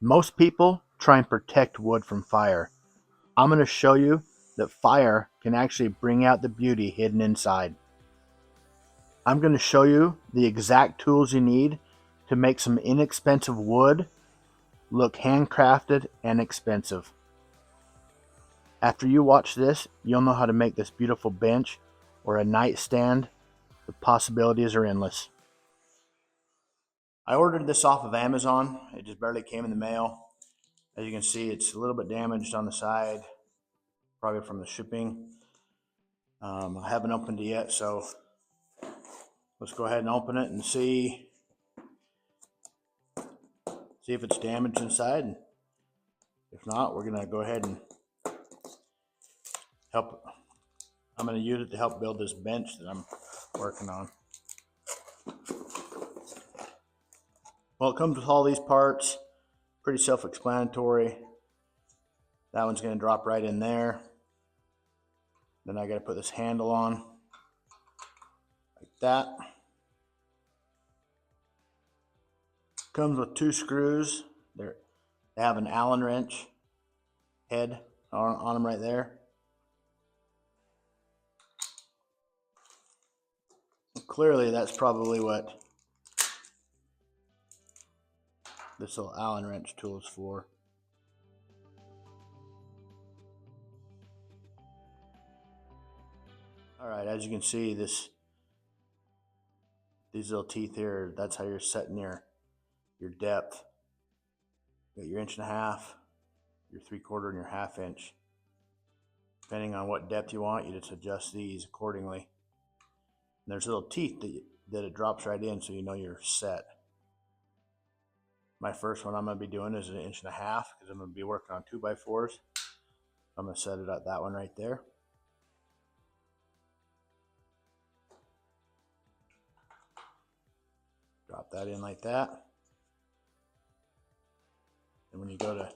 Most people try and protect wood from fire. I'm going to show you that fire can actually bring out the beauty hidden inside. I'm going to show you the exact tools you need to make some inexpensive wood look handcrafted and expensive. After you watch this, you'll know how to make this beautiful bench or a nightstand. The possibilities are endless. I ordered this off of Amazon. It just barely came in the mail. As you can see, it's a little bit damaged on the side, probably from the shipping. I haven't opened it yet, so let's go ahead and open it and see if it's damaged inside. And if not, we're gonna go ahead and help. I'm gonna use it to help build this bench that I'm working on. Well, it comes with all these parts, pretty self-explanatory. That one's gonna drop right in there. Then I gotta put this handle on, like that. Comes with 2 screws. They have an Allen wrench head on them right there. Clearly, that's probably what this little Allen wrench tool is for. All right, as you can see, these little teeth here, that's how you're setting your depth. You got your 1.5 inches, your 3/4, and your 1/2 inch. Depending on what depth you want, you just adjust these accordingly. And there's little teeth that it drops right in, so you know you're set. My first one I'm going to be doing is 1.5 inches because I'm going to be working on 2x4s. I'm going to set it at that one right there. Drop that in like that. And when you go to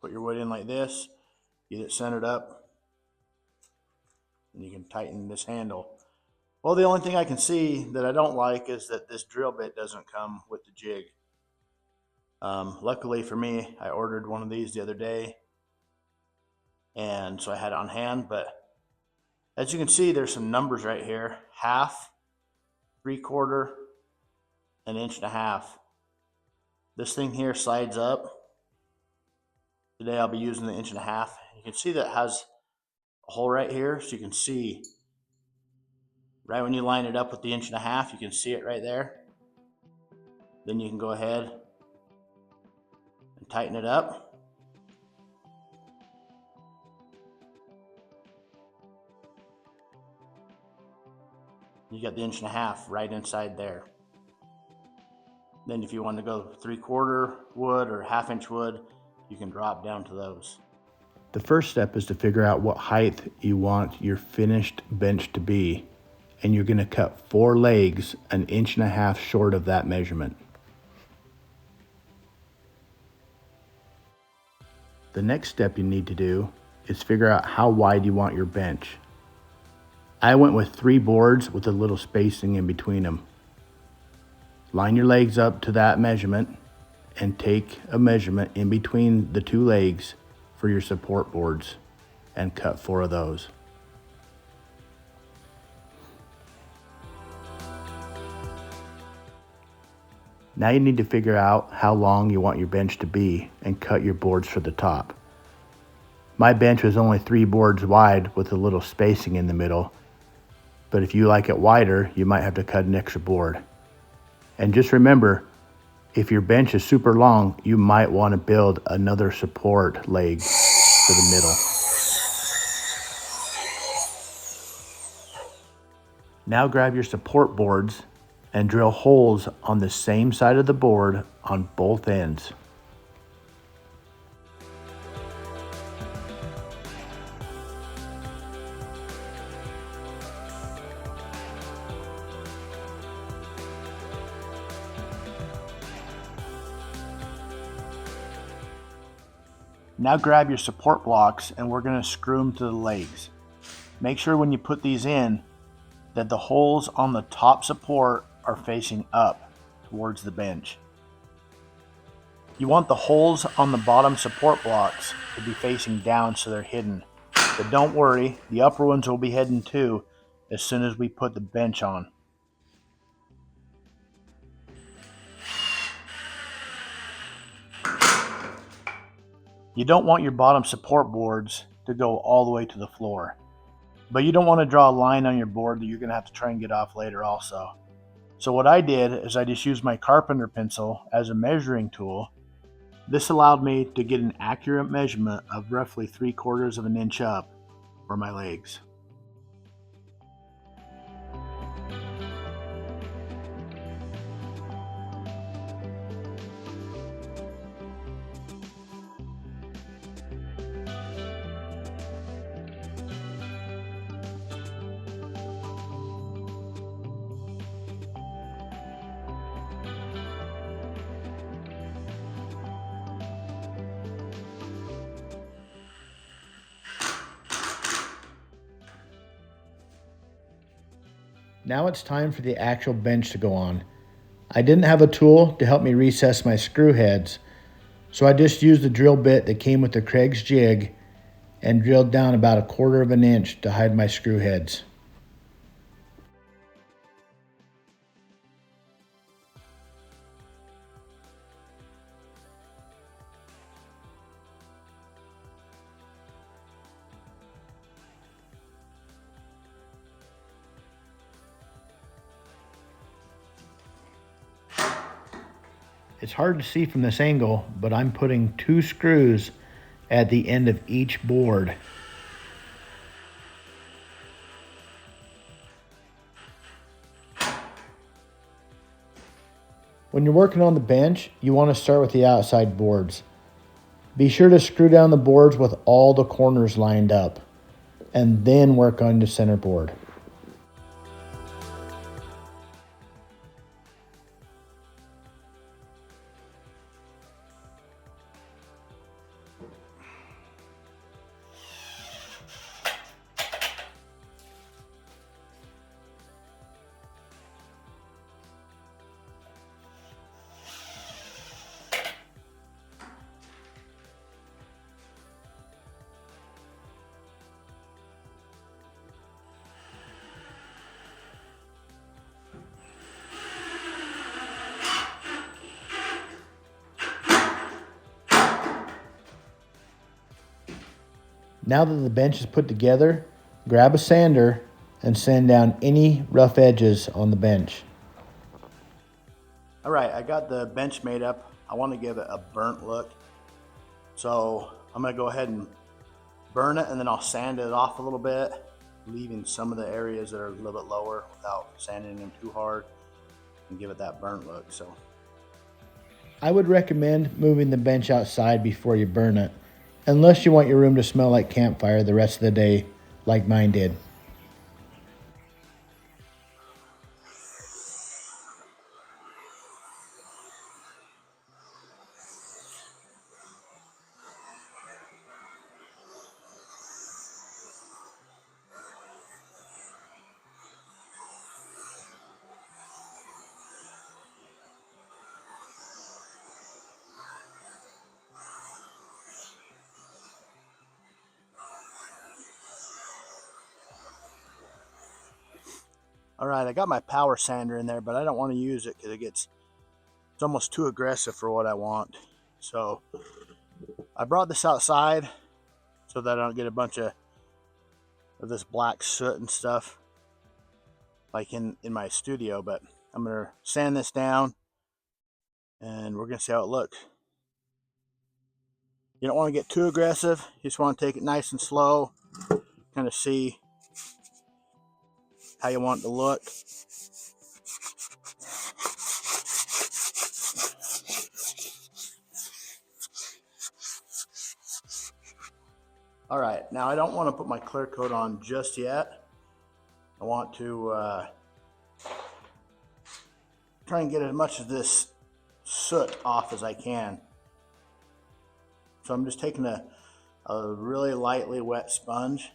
put your wood in like this, get it centered up, and you can tighten this handle. Well, the only thing I can see that I don't like is that this drill bit doesn't come with the jig. Luckily for me, I ordered one of these the other day, and so I had it on hand. But as you can see, there's some numbers right here: 1/2, 3/4, and 1.5 inches. This thing here slides up. Today I'll be using the 1.5 inches. You can see that it has a hole right here, so you can see right when you line it up with the 1.5 inches, you can see it right there. Then you can go ahead and tighten it up. You got the 1.5 inches right inside there. Then if you want to go 3/4 wood or 1/2 inch wood, you can drop down to those. The first step is to figure out what height you want your finished bench to be, and you're going to cut 4 legs 1.5 inches short of that measurement. The next step you need to do is figure out how wide you want your bench. I went with 3 boards with a little spacing in between them. Line your legs up to that measurement and take a measurement in between the 2 legs for your support boards and cut 4 of those. Now you need to figure out how long you want your bench to be and cut your boards for the top. My bench was only 3 boards wide with a little spacing in the middle, but if you like it wider, you might have to cut an extra board. And just remember, if your bench is super long, you might want to build another support leg for the middle. Now grab your support boards and drill holes on the same side of the board on both ends. Now grab your support blocks and we're going to screw them to the legs. Make sure when you put these in that the holes on the top support are facing up towards the bench. You want the holes on the bottom support blocks to be facing down so they're hidden. But don't worry, the upper ones will be hidden too as soon as we put the bench on. You don't want your bottom support boards to go all the way to the floor. But you don't want to draw a line on your board that you're going to have to try and get off later also. So what I did is I just used my carpenter pencil as a measuring tool. This allowed me to get an accurate measurement of roughly 3/4 of an inch up for my legs. Now it's time for the actual bench to go on. I didn't have a tool to help me recess my screw heads, so I just used the drill bit that came with the Kreg Jig and drilled down about 1/4 of an inch to hide my screw heads. It's hard to see from this angle, but I'm putting 2 screws at the end of each board. When you're working on the bench, you want to start with the outside boards. Be sure to screw down the boards with all the corners lined up, and then work on the center board. Now that the bench is put together, grab a sander and sand down any rough edges on the bench. All right, I got the bench made up. I want to give it a burnt look. So I'm going to go ahead and burn it, and then I'll sand it off a little bit, leaving some of the areas that are a little bit lower without sanding them too hard, and give it that burnt look. So I would recommend moving the bench outside before you burn it, unless you want your room to smell like campfire the rest of the day like mine did. All right, I got my power sander in there, but I don't want to use it because it's almost too aggressive for what I want. So I brought this outside so that I don't get a bunch of this black soot and stuff like in my studio, but I'm gonna sand this down and we're gonna see how it looks. You don't want to get too aggressive, you just want to take it nice and slow, kind of see how you want it to look. All right, now I don't want to put my clear coat on just yet. I want to try and get as much of this soot off as I can. So I'm just taking a really lightly wet sponge,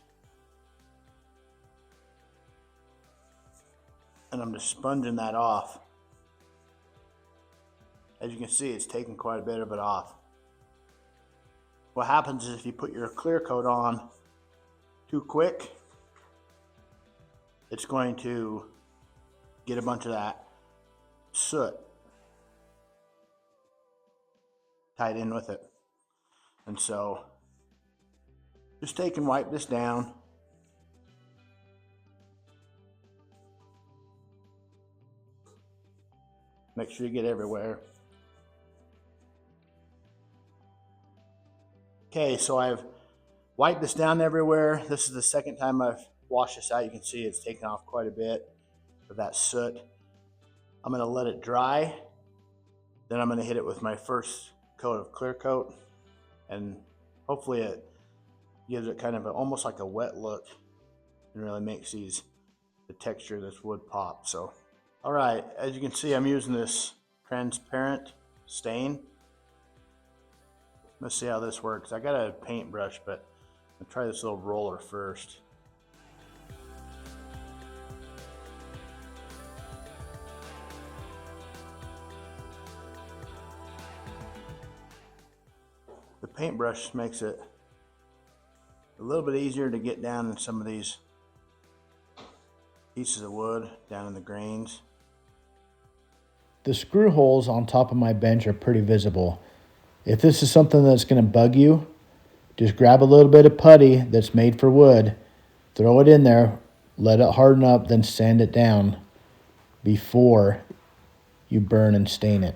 and I'm just sponging that off. As you can see, it's taken quite a bit of it off. What happens is if you put your clear coat on too quick, it's going to get a bunch of that soot tied in with it. And so just take and wipe this down. Make sure you get everywhere. Okay, so I've wiped this down everywhere. This is the second time I've washed this out. You can see it's taken off quite a bit of that soot. I'm gonna let it dry. Then I'm gonna hit it with my first coat of clear coat, and hopefully it gives it kind of almost like a wet look and really makes the texture of this wood pop. So, all right, as you can see, I'm using this transparent stain. Let's see how this works. I got a paintbrush, but I'm gonna try this little roller first. The paintbrush makes it a little bit easier to get down in some of these pieces of wood, down in the grains. The screw holes on top of my bench are pretty visible. If this is something that's going to bug you, just grab a little bit of putty that's made for wood, throw it in there, let it harden up, then sand it down before you burn and stain it.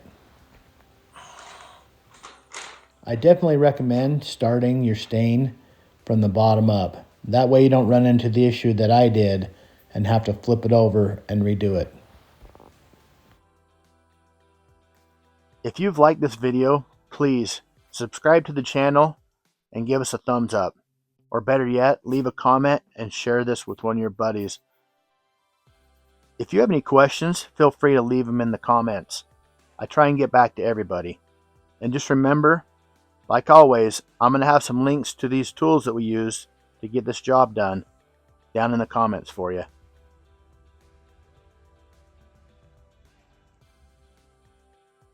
I definitely recommend starting your stain from the bottom up. That way you don't run into the issue that I did and have to flip it over and redo it. If you've liked this video, please subscribe to the channel and give us a thumbs up. Or better yet, leave a comment and share this with one of your buddies. If you have any questions, feel free to leave them in the comments. I try and get back to everybody. And just remember, like always, I'm going to have some links to these tools that we use to get this job done down in the comments for you.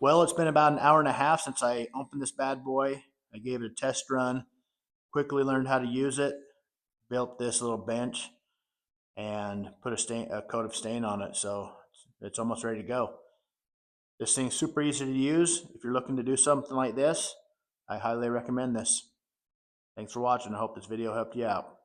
Well, it's been about an hour and a half since I opened this bad boy. I gave it a test run, quickly learned how to use it, built this little bench, and put a coat of stain on it. So it's almost ready to go. This thing's super easy to use. If you're looking to do something like this, I highly recommend this. Thanks for watching. I hope this video helped you out.